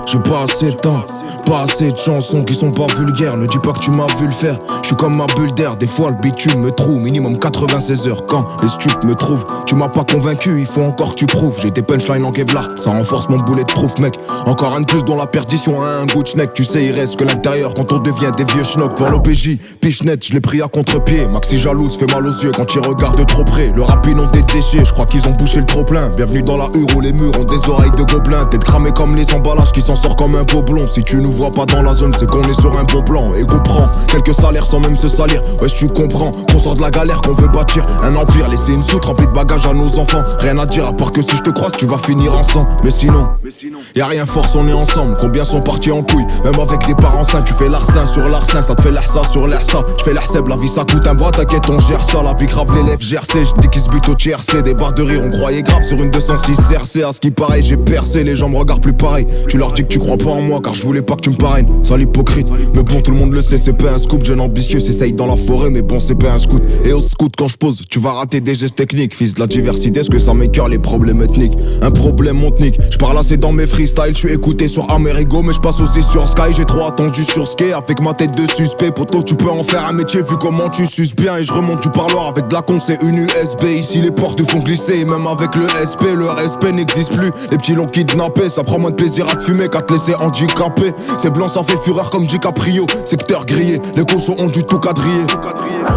J'ai pas assez de temps, pas assez de chansons qui sont pas vulgaires. Ne dis pas que tu m'as vu le faire. Je suis comme ma bulle d'air, des fois le bitume me trouve. Minimum 96 heures quand les stupes me trouvent. Tu m'as pas convaincu, il faut encore que tu prouves. J'ai des punchlines en Kevlar, ça renforce mon boulet de proof mec. Encore un de plus dans la perdition, un goût de schneck. Tu sais il reste que l'intérieur quand on devient des vieux schnocks. Pour l'OPJ, pichenette, je l'ai pris à contre-pied. Maxi jalouse, fait mal aux yeux quand il regarde trop près. Le rap ils ont des déchets, je crois qu'ils ont bouché le trop plein. Bienvenue dans la hure où les murs ont des oreilles de gobelins. T'es cramé comme les emballages qui s'en sort comme un boblon. Si tu nous vois pas dans la zone, c'est qu'on est sur un bon plan. Et qu'on prend quelques salaires sans même se salir. Ouais, tu comprends qu'on sort de la galère, qu'on veut bâtir un empire. Laisser une soute remplie de bagages à nos enfants. Rien à dire à part que si je te croise, tu vas finir ensemble. Mais sinon, y'a rien, force, on est ensemble. Combien sont partis en couille, même avec des parents sains. Tu fais l'arsin sur l'arsin, ça te fait l'ahsa sur l'ahsa. Je fais l'ahseb, la vie ça coûte un bois, t'inquiète, on gère ça. La pique grave l'élève GRC, je dis qu'ils se butent au TRC. Des barres de rire, on croyait grave sur une 206 CRC. À ce qui paraît, j'ai percé, les gens me regardent plus pareil. Tu leur dis que tu crois pas en moi, car je voulais pas que tu me parraines. Sale hypocrite, mais bon, tout le monde le sait, c'est pas un scoop. Jeune ambitieux, s'essaye dans la forêt, mais bon, c'est pas un scout. Et au scout, quand je pose, tu vas rater des gestes techniques. Fils de la diversité, est-ce que ça m'écœure les problèmes ethniques? Un problème montnique, je parle assez dans mes freestyles. Je suis écouté sur Amerigo, mais je passe aussi sur Sky. J'ai trop attendu sur Ski, avec ma tête de suspect. Poto, tu peux en faire un métier vu comment tu suces bien. Et je remonte du parloir avec de la con, c'est une USB. Ici les portes font glisser, et même avec le SP, le respect n'existe plus. Les petits l'ont kidnappé, ça prend moins de plaisir à te fumer qu'à te laisser handicapé. C'est blanc, ça fait fureur comme DiCaprio. Secteur grillé, les cochons ont du tout quadrillé.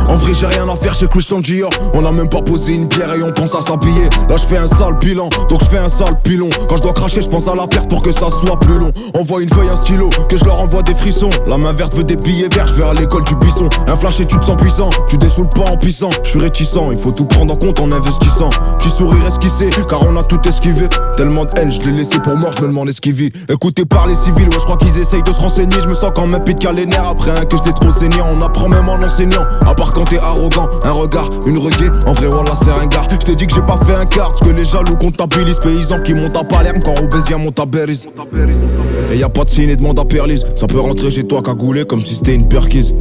En vrai j'ai rien à faire chez Christian Dior. On a même pas posé une bière et on pense à s'habiller. Là je fais un sale bilan, donc je fais un sale pilon. Quand je dois cracher je pense à la perte pour que ça soit plus long. Envoie une feuille, un stylo, que je leur envoie des frissons. La main verte veut des billets verts, je vais à l'école du buisson. Un flash et tu te sens puissant, tu dessoules pas en puissant. Je suis réticent, il faut tout prendre en compte en investissant. Petit sourire esquissé, car on a tout esquivé. Tellement de haine, je l'ai laissé pour mort, je me demande ce qu'il vit. Écoutez par les civils, ouais je crois qu'ils essayent de se renseigner. Je me sens quand même pit qu'à les nerfs après un que j'étais trop saignant. On apprend même en enseignant, à part quand t'es arrogant. Un regard, une requête, en vrai voilà c'est un gars. Je t'ai dit que j'ai pas fait un quart, parce que les jaloux comptabilisent. Paysans qui montent à Palerme quand Robésien monte à Beriz. Et y'a pas de signe et demande à Perlise. Ça peut rentrer chez toi cagoulé comme si c'était une perquise.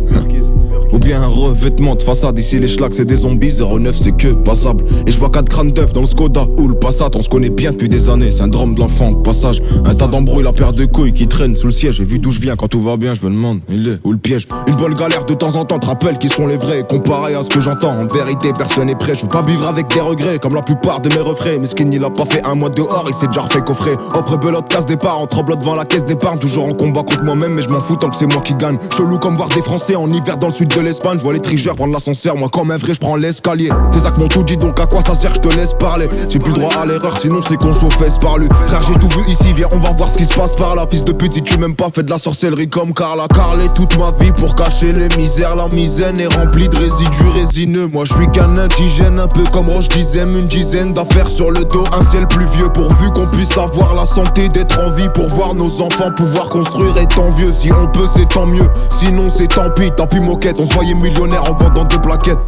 Ou bien un revêtement de façade. Ici les schlags c'est des zombies, 09 c'est que passable. Et je vois 4 crânes d'œufs dans le Skoda ou le Passat. On se connaît bien depuis des années, syndrome de l'enfant au passage. Un tas d'embrouilles, la paire de couilles qui traîne sous le siège. J'ai vu d'où je viens quand tout va bien, je me demande il est où le piège. Une bonne galère de temps en temps te rappelle qui sont les vrais. Comparé à ce que j'entends, en vérité personne n'est prêt. Je veux pas vivre avec des regrets comme la plupart de mes refrains. Mesquine il a pas fait un mois dehors, il s'est déjà refait coffrer. Offre belote, casse départ, en tremblant devant la caisse d'épargne. Toujours en combat contre moi-même mais je m'en fous tant que c'est moi qui gagne. Chelou comme voir des Français en hiver dans le sud de l'Espagne. Je vois les trigeurs prendre l'ascenseur, moi comme un vrai je prends l'escalier. Tes actes m'ont tout dit donc à quoi ça sert que je te laisse parler. J'ai plus le droit à l'erreur sinon c'est qu'on s'en fesse par lui. Frère j'ai tout vu ici, viens on va voir ce qui se passe par là. Fils de pute si tu m'aimes pas fais de la sorcellerie comme Carla. Carlé toute ma vie pour cacher les misères. La misaine est remplie de résidus résineux. Moi je suis qu'un indigène un peu comme Roche Dizem. Une dizaine d'affaires sur le dos, un ciel pluvieux. Pourvu qu'on puisse avoir la santé d'être en vie. Pour voir nos enfants pouvoir construire étant vieux. Si on peut c'est tant mieux, sinon c'est tant pis moquette. On se voyait millionnaire en vendant des plaquettes.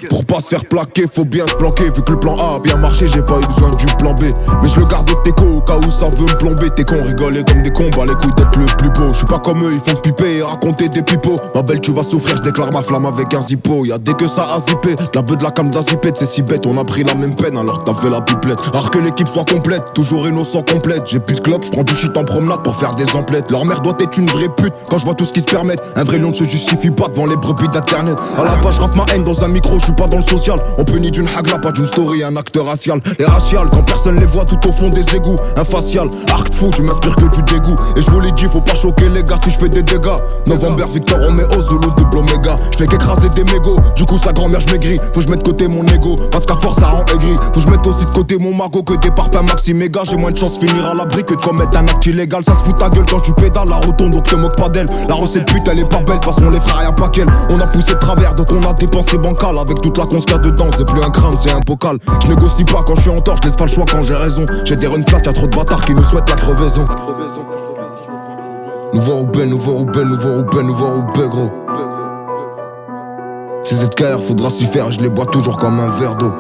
Pour pas se faire plaquer, faut bien se planquer. Vu que le plan A a bien marché, j'ai pas eu besoin du plan B. Mais je le garde au teco au cas où ça veut me plomber. T'es con, rigoler comme des cons, bah les couilles d'être le plus beau. Je suis pas comme eux, ils font piper et raconter des pipeaux. Ma belle, tu vas souffrir, je déclare ma flamme avec un zippo. Y'a dès que ça a zippé, la beuh de la cam d'azipette. C'est si bête, on a pris la même peine alors que t'as fait la pipelette. Alors que l'équipe soit complète, toujours innocent complète. J'ai plus de clope, j'prends du shit en promenade pour faire des emplettes. Leur mère doit être une vraie pute quand je vois tout ce qu'ils se permettent. Un vrai lion ne se justifie pas devant les brebis d'internet. À la base, j'rappe ma haine dans un micro, je suis pas dans le social. On peut ni d'une hagla, pas d'une story, un acteur racial. Les raciales, quand personne les voit tout au fond des égouts. Un facial, arc fou, tu m'inspires que du dégoût. Et je vous l'ai dit, faut pas choquer les gars si je fais des dégâts. November, Victor, on met au Zulu, double Omega. Je fais qu'écraser des mégots, du coup sa grand-mère je maigris. Faut que je mette de côté mon ego, parce qu'à force ça rend aigri. Faut que je mette aussi de côté mon magot que des parfums maxi méga. J'ai moins de chance de finir à l'abri que de commettre un acte illégal. Ça se fout ta gueule quand tu pédales la rotonde, donc te moque pas d'elle. La recette pute elle est pas belle, de toute façon les frères y'a pas qu'elle. On a poussé de travers donc on a dépensé bancal. Avec toute la conce qu'il y a dedans, c'est plus un crâne, c'est un bocal. Je négocie pas quand je suis en tort, je laisse pas le choix quand j'ai raison. J'ai des run flat, y'a trop de bâtards qui me souhaitent la crevaison. Nouveau Roubaix, gros. Ces ZKR faudra s'y faire, je les bois toujours comme un verre d'eau.